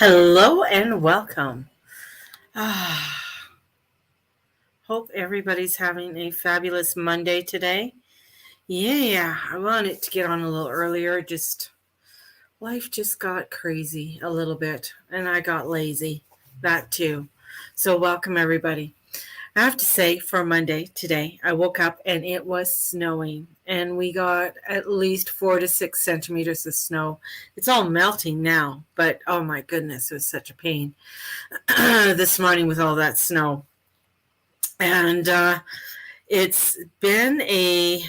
Hello and welcome. Ah, hope everybody's having a fabulous Monday today. Yeah, I wanted to get on a little earlier. Life just got crazy a little bit, and I got lazy. That too. So, welcome everybody. I have to say, for Monday today, I woke up and it was snowing, and we got at least 4 to 6 centimeters of snow. It's all melting now, but oh my goodness, it was such a pain this morning with all that snow. And it's been and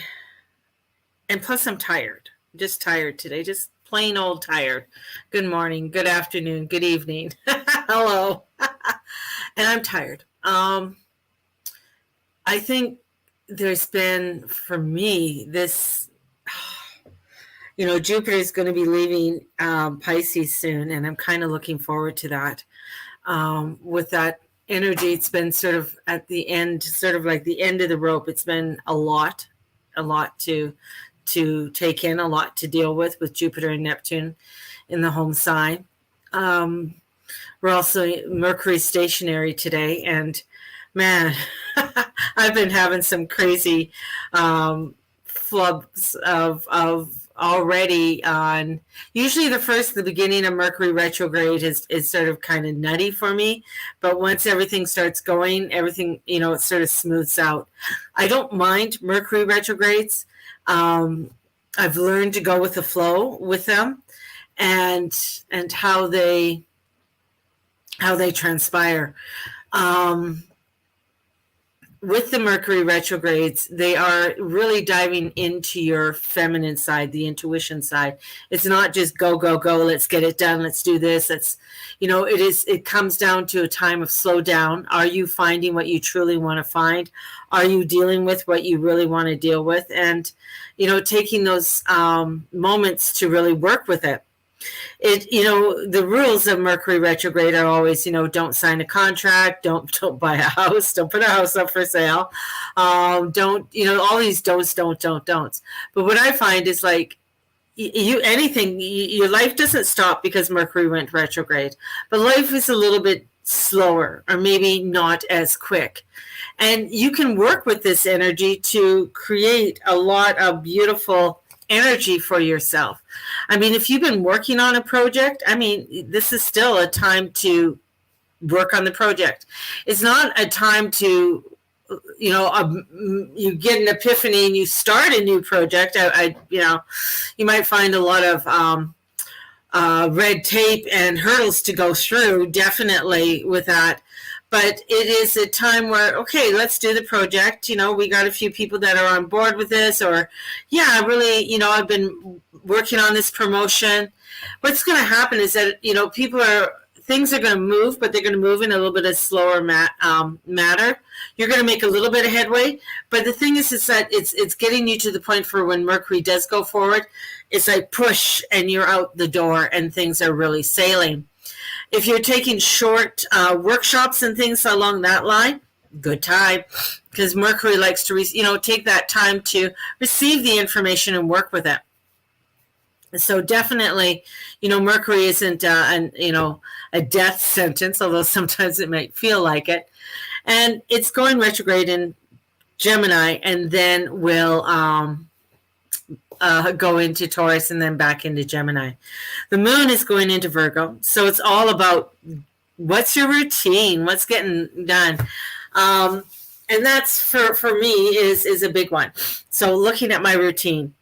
plus I'm tired, just tired today, just plain old tired. Good morning, good afternoon, good evening. Hello. And I'm tired. I think there's been, for me, Jupiter is going to be leaving Pisces soon, and I'm kind of looking forward to that. With that energy, it's been sort of at the end, sort of like the end of the rope. It's been a lot to take in, a lot to deal with Jupiter and Neptune in the home sign. We're also Mercury stationary today, and man, I've been having some crazy flubs of already on. Usually the beginning of Mercury retrograde is sort of kind of nutty for me, but once everything starts going, everything, it sort of smooths out. I don't mind Mercury retrogrades. I've learned to go with the flow with them, and how they transpire. With the Mercury retrogrades, they are really diving into your feminine side, the intuition side. It's not just go, go, go, let's get it done, let's do this. It comes down to a time of slow down. Are you finding what you truly want to find? Are you dealing with what you really want to deal with? And, taking those moments to really work with it. The rules of Mercury retrograde are always, don't sign a contract, don't buy a house, don't put a house up for sale, don't, all these don'ts. But what I find is like, your life doesn't stop because Mercury went retrograde, but life is a little bit slower, or maybe not as quick. And you can work with this energy to create a lot of beautiful energy for yourself. I mean, if you've been working on a project, this is still a time to work on the project. It's not a time to, you get an epiphany and you start a new project. You might find a lot of red tape and hurdles to go through, definitely with that. But it is a time where, okay, let's do the project. We got a few people that are on board with this, or, yeah, really, I've been working on this promotion. What's going to happen is that, things are going to move, but they're going to move in a little bit of slower matter. You're going to make a little bit of headway, but the thing is that it's getting you to the point for when Mercury does go forward, it's like push and you're out the door and things are really sailing. If you're taking short workshops and things along that line, good time, because Mercury likes to take that time to receive the information and work with it. So definitely, Mercury isn't a death sentence, although sometimes it might feel like it. And it's going retrograde in Gemini, and then will go into Taurus and then back into Gemini. The moon is going into Virgo, so it's all about what's your routine, what's getting done. And that's for me is a big one. So looking at my routine.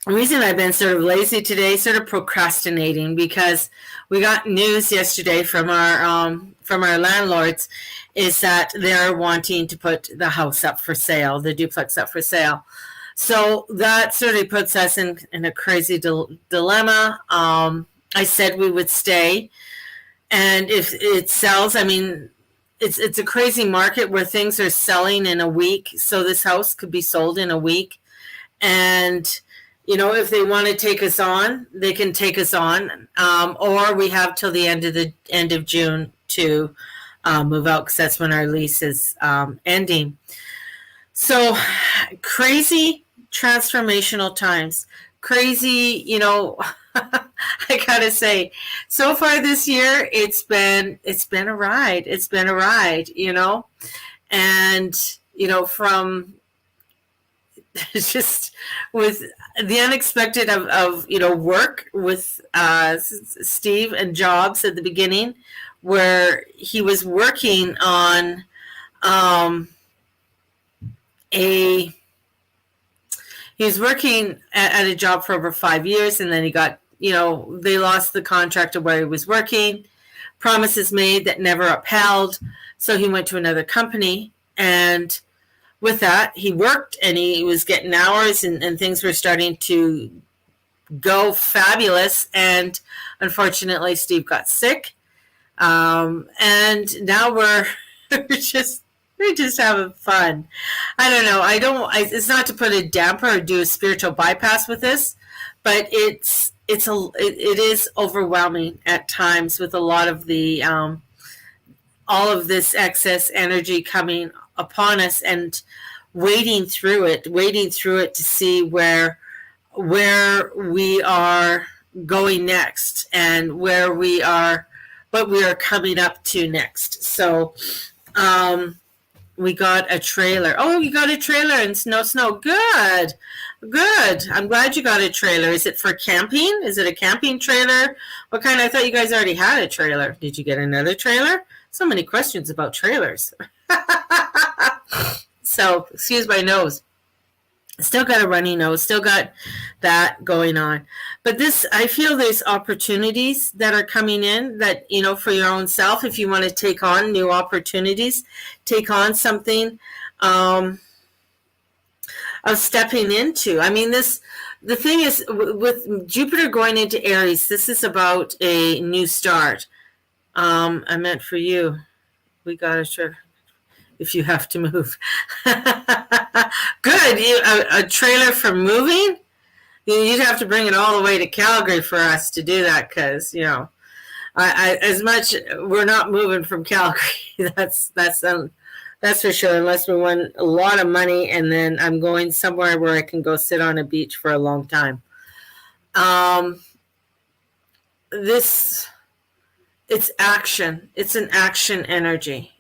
The reason I've been sort of lazy today, sort of procrastinating, because we got news yesterday from our landlords, is that they're wanting to put the house up for sale, the duplex up for sale. So that sort of puts us in a crazy dilemma. I said we would stay, and if it sells, it's a crazy market where things are selling in a week. So this house could be sold in a week, and if they want to take us on, they can take us on, or we have till the end of June to move out, because that's when our lease is ending. So crazy transformational times. Crazy, I gotta say, so far this year, it's been a ride. It's been a ride, and from just with the unexpected of work with Steve and jobs at the beginning, where he was working on um, a he was working at a job for over 5 years, and then he got, they lost the contract of where he was working, promises made that never upheld. So he went to another company, and with that, he worked and he was getting hours, and things were starting to go fabulous. And unfortunately, Steve got sick. And now we're just having fun. I don't know. It's not to put a damper or do a spiritual bypass with this, but it is overwhelming at times with a lot of the all of this excess energy coming upon us, and wading through it to see where we are going next, and what we are coming up to next. So we got a trailer. Oh, you got a trailer and snow. Good. I'm glad you got a trailer. Is it for camping? Is it a camping trailer? What kind? I thought you guys already had a trailer. Did you get another trailer? So many questions about trailers. So, excuse my nose. Still got a runny nose. Still got that going on. But I feel there's opportunities that are coming in that, for your own self, if you want to take on new opportunities, take on something of stepping into. I mean, the thing is, with Jupiter going into Aries, this is about a new start. I meant for you. We got to sure. If you have to move. Good. A trailer for moving? You'd have to bring it all the way to Calgary for us to do that, because, as much, we're not moving from Calgary. That's for sure, unless we win a lot of money, and then I'm going somewhere where I can go sit on a beach for a long time. It's action. It's an action energy.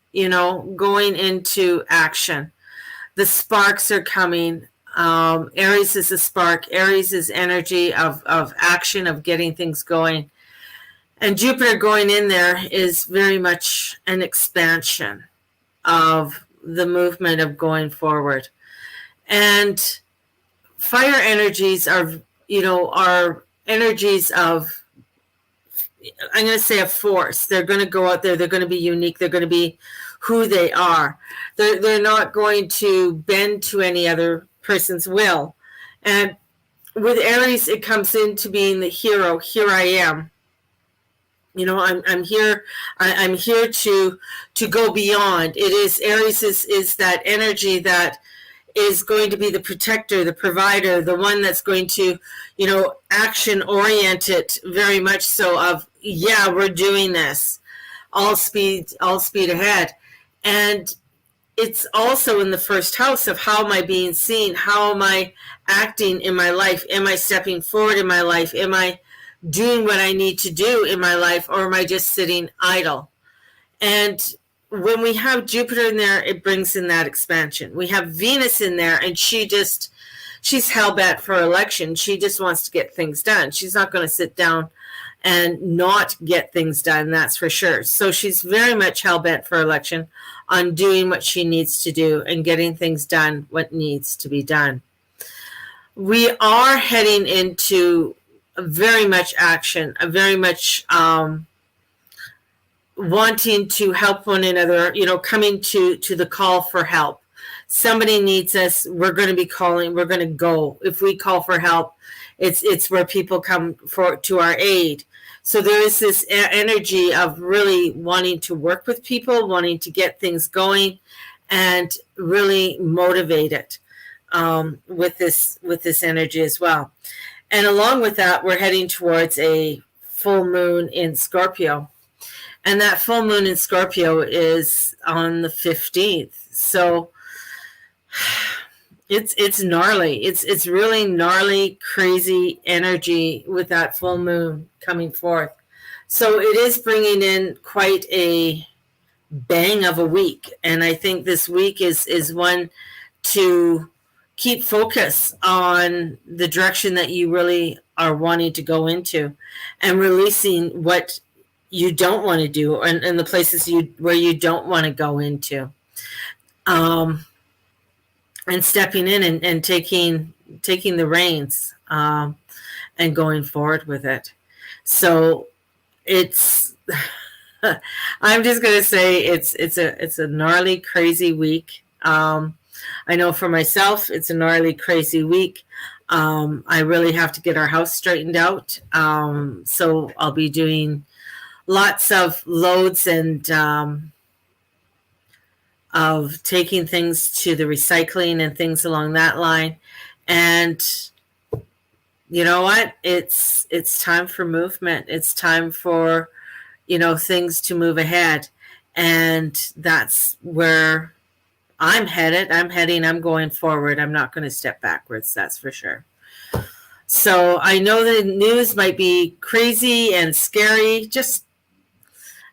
Going into action. The sparks are coming. Aries is a spark. Aries is energy of action, of getting things going. And Jupiter going in there is very much an expansion of the movement of going forward. And fire energies are energies of, I'm going to say, a force. They're going to go out there. They're going to be unique. They're going to be who they are. They're not going to bend to any other person's will. And with Aries, it comes into being the hero. Here I am. I'm here. I'm here to go beyond. It is Aries is that energy that is going to be the protector, the provider, the one that's going to, action oriented, very much so, of, yeah, we're doing this, all speed ahead. And it's also in the first house of, how am I being seen? How am I acting in my life? Am I stepping forward in my life? Am I doing what I need to do in my life, or am I just sitting idle? And when we have Jupiter in there, it brings in that expansion. We have Venus in there, and she's hell-bent for election. She just wants to get things done. She's not going to sit down and not get things done, that's for sure. So she's very much hell-bent for election, on doing what she needs to do and getting things done, what needs to be done. We are heading into very much action, a very much wanting to help one another, coming to the call for help. Somebody needs us, we're going to be calling, we're going to go. If we call for help, it's where people come to our aid. So there is this energy of really wanting to work with people, wanting to get things going, and really motivate it with this energy as well. And along with that, we're heading towards a full moon in Scorpio. And that full moon in Scorpio is on the 15th. So It's gnarly. It's really gnarly, crazy energy with that full moon coming forth. So it is bringing in quite a bang of a week, and I think this week is one to keep focus on the direction that you really are wanting to go into, and releasing what you don't want to do, and the places where you don't want to go into, and stepping in and taking the reins, and going forward with it. So it's I'm just gonna say it's a gnarly, crazy week. I know for myself, it's a gnarly, crazy week. I really have to get our house straightened out. So I'll be doing lots of loads and of taking things to the recycling and things along that line. And you know what? It's time for movement. It's time for, things to move ahead. And that's where I'm headed. I'm going forward. I'm not going to step backwards, that's for sure. So I know the news might be crazy and scary. Just,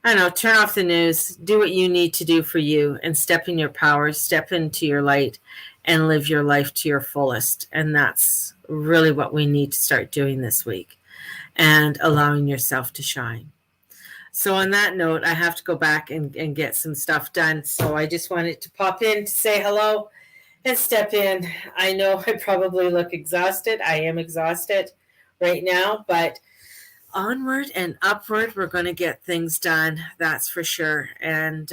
I don't know, turn off the news, do what you need to do for you, and step in your power, step into your light, and live your life to your fullest. And that's really what we need to start doing this week, and allowing yourself to shine. So on that note, I have to go back and get some stuff done. So I just wanted to pop in to say hello and step in. I know I probably look exhausted. I am exhausted right now, but onward and upward, we're going to get things done. That's for sure. And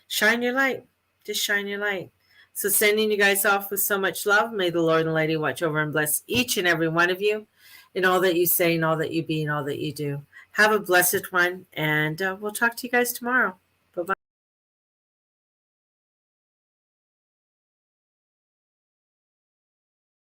shine your light. Just shine your light. So sending you guys off with so much love. May the Lord and Lady watch over and bless each and every one of you in all that you say and all that you be and all that you do. Have a blessed one, and we'll talk to you guys tomorrow.